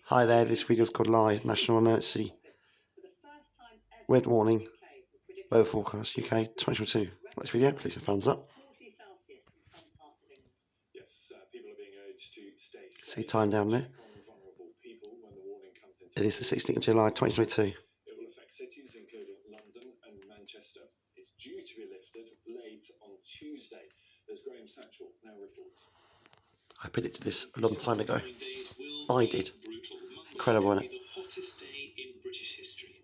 Hi there, this video is called Live National Emergency Red Warning Weather Forecast UK 2022. Like this video, please hit thumbs up. See time down there. It is the 16th of July 2022. It will affect cities including London and Manchester. It's due to be lifted late on Tuesday. As Graham Satchell now reports. I predicted this a long time ago. I did. Incredible, isn't it? The hottest day in British history.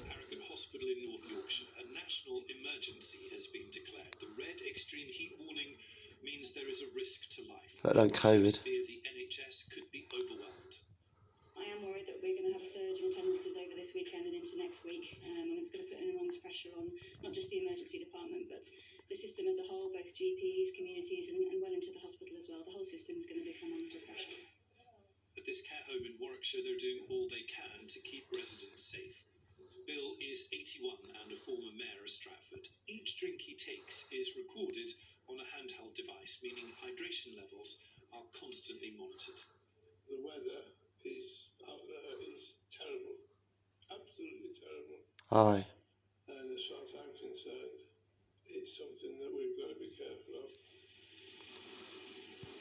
Harrogate Hospital in North Yorkshire, a national emergency has been declared. The red extreme heat warning means there is a risk to life. Let alone COVID. The NHS could be overwhelmed. I am worried that we're going to have a surge in attendances over this weekend and into next week, and it's going to put an enormous pressure on not just the emergency department, but the system as a whole, both GPs, communities, and well into the hospital as well. The whole system is going to become under pressure. At this care home in Warwickshire, they're doing all they can to keep residents safe. Bill is 81 and a former mayor of Stratford. Each drink he takes is recorded on a handheld device, meaning hydration levels are constantly monitored. The weather out there is terrible, absolutely terrible. Aye. And as far as I'm concerned, it's something that we've got to be careful of.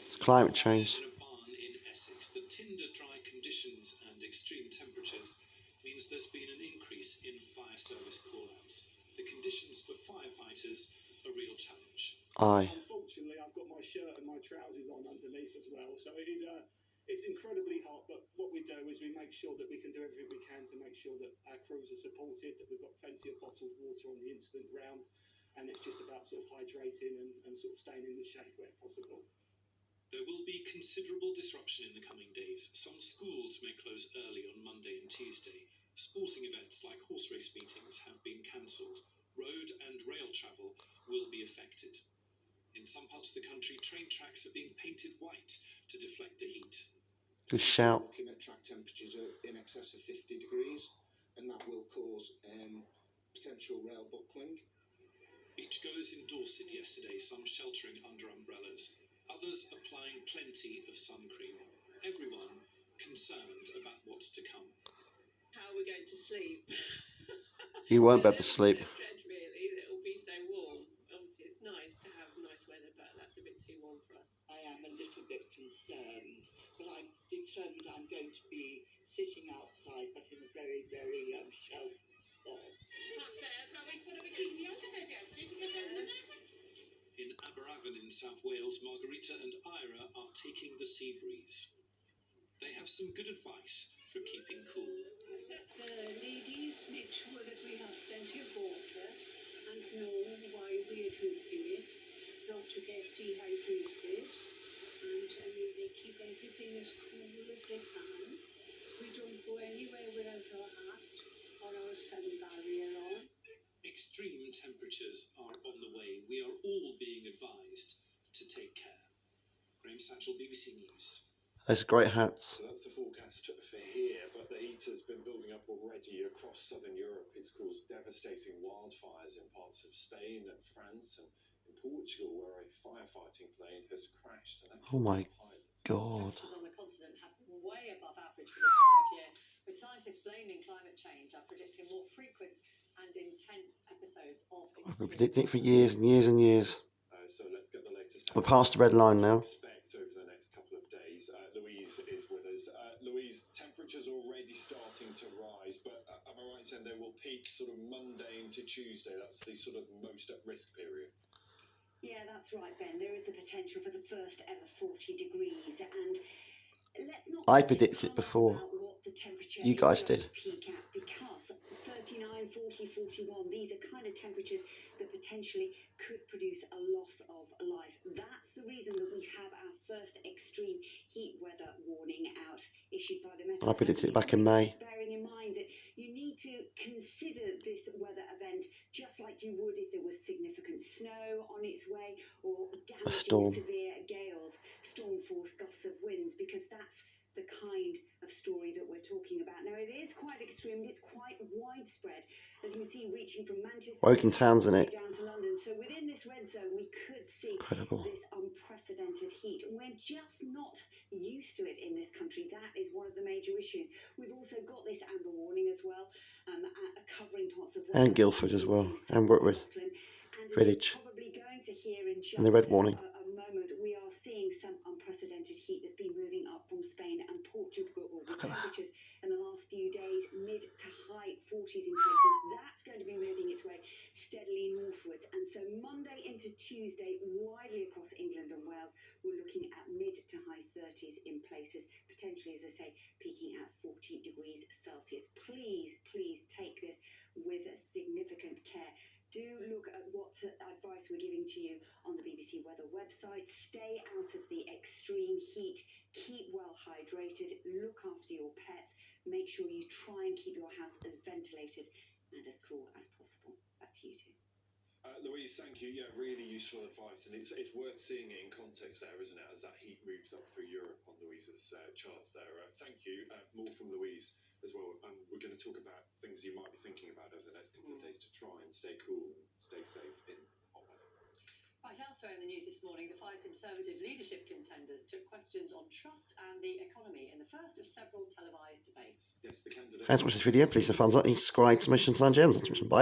It's climate change. In a barn in Essex, the tinder dry conditions and extreme temperatures means there's been an increase in fire service call-outs. The conditions for firefighters a real challenge. Aye. Unfortunately, I've got my shirt and my trousers on underneath as well, so it's incredibly hot, but what we do is we make sure that we can do everything we can to make sure that our crews are supported, that we've got plenty of bottled water on the incident ground, and it's just about sort of hydrating and sort of staying in the shade where possible. There will be considerable disruption in the coming days. Some schools may close early on Monday and Tuesday. Sporting events like horse race meetings have been cancelled. Road and rail travel will be affected. In some parts of the country, train tracks are being painted white to deflect the heat. Good shout. Looking at track temperatures in excess of 50 degrees, and that will cause potential rail buckling. Beachgoers in Dorset yesterday, some sheltering under umbrellas, others applying plenty of sun cream. Everyone concerned about what's to come. How are we going to sleep? You won't be able to sleep. Dread, really, that it will be so warm. Obviously, it's nice to have nice weather, but that's a bit too warm for us. I am a little bit concerned, but I'm determined I'm going to be sitting outside, but in a very, very sheltered spot. In Aberavon in South Wales, Margarita and Ira are taking the sea breeze. They have some good advice for keeping cool. Ladies, make sure that we have plenty of water and know why we are drinking it, not to get dehydrated, and they keep everything as cool as they can. We don't go anywhere without our hat or our sun barrier on. Extreme temperatures are on the way. We are all being advised to take care. Graham Satchell, BBC News. Those great hats. So that's the forecast for here, but the heat has been building up already across southern Europe. It's caused devastating wildfires in parts of Spain and France and in Portugal, where a firefighting plane has crashed. And Oh my God. Temperatures on the continent have been way above average for this time of year, with scientists blaming climate change and predicting more frequent and intense episodes of I've been predicting it for years and years and years. So let's get the latest. We're past the red line now. Expect over the next couple of days. Louise is with us. Louise, temperatures already starting to rise, but am I right in saying they will peak sort of Monday into Tuesday? That's the sort of most at-risk period. Yeah, that's right, Ben. There is the potential for the first ever 40 degrees, and let's not. I predicted it before. You guys did. Peak at, because 39, 40, 41, these are kind of temperatures that potentially could produce a loss of life. That's the reason that we have our first extreme heat weather warning out issued by the Met. I predicted it back in May. Bearing in mind that you need to consider this weather event just like you would if there was significant snow on its way or damaging severe gales, storm force gusts of winds, because that's the kind of story that we're talking about. Now, it is quite extreme, it's quite widespread, as you can see, reaching from Manchester Woking towns in it. down to London. So within this red zone, we could see Incredible. this unprecedented heat. heat. We're just not used to it in this country. That is one of the major issues. We've also got this amber warning as well, covering parts of And Guildford as well, and Whitworth, Village, probably going to hear in just and the red warning. a moment. We are seeing some unprecedented heat that's been moving up from Spain and Portugal with temperatures in the last few days mid to high 40s in places. That's going to be moving its way steadily northwards, and so Monday into Tuesday widely across England and Wales we're looking at mid to high 30s in places, potentially, as I say, peaking at 40 degrees Celsius. Please take this with significant care. Do look at what advice we're giving to you on the BBC Weather website. Stay out of the extreme heat. Keep well hydrated. Look after your pets. Make sure you try and keep your house as ventilated and as cool as possible. Back to you two. Louise, thank you. Yeah, really useful advice, and it's worth seeing it in context there, isn't it, as that heat moves up through Europe on Louise's charts there. Thank you. More from Louise as well. We're going to talk about things you might be thinking about over the next couple of days to try and stay cool and stay safe in hot weather. Right, elsewhere in the news this morning, the 5 Conservative leadership contenders took questions on trust and the economy in the first of several televised debates. Yes, the candidates. Thanks for watching this video. Please hit thumbs up, subscribe to Missions and Gems. Bye.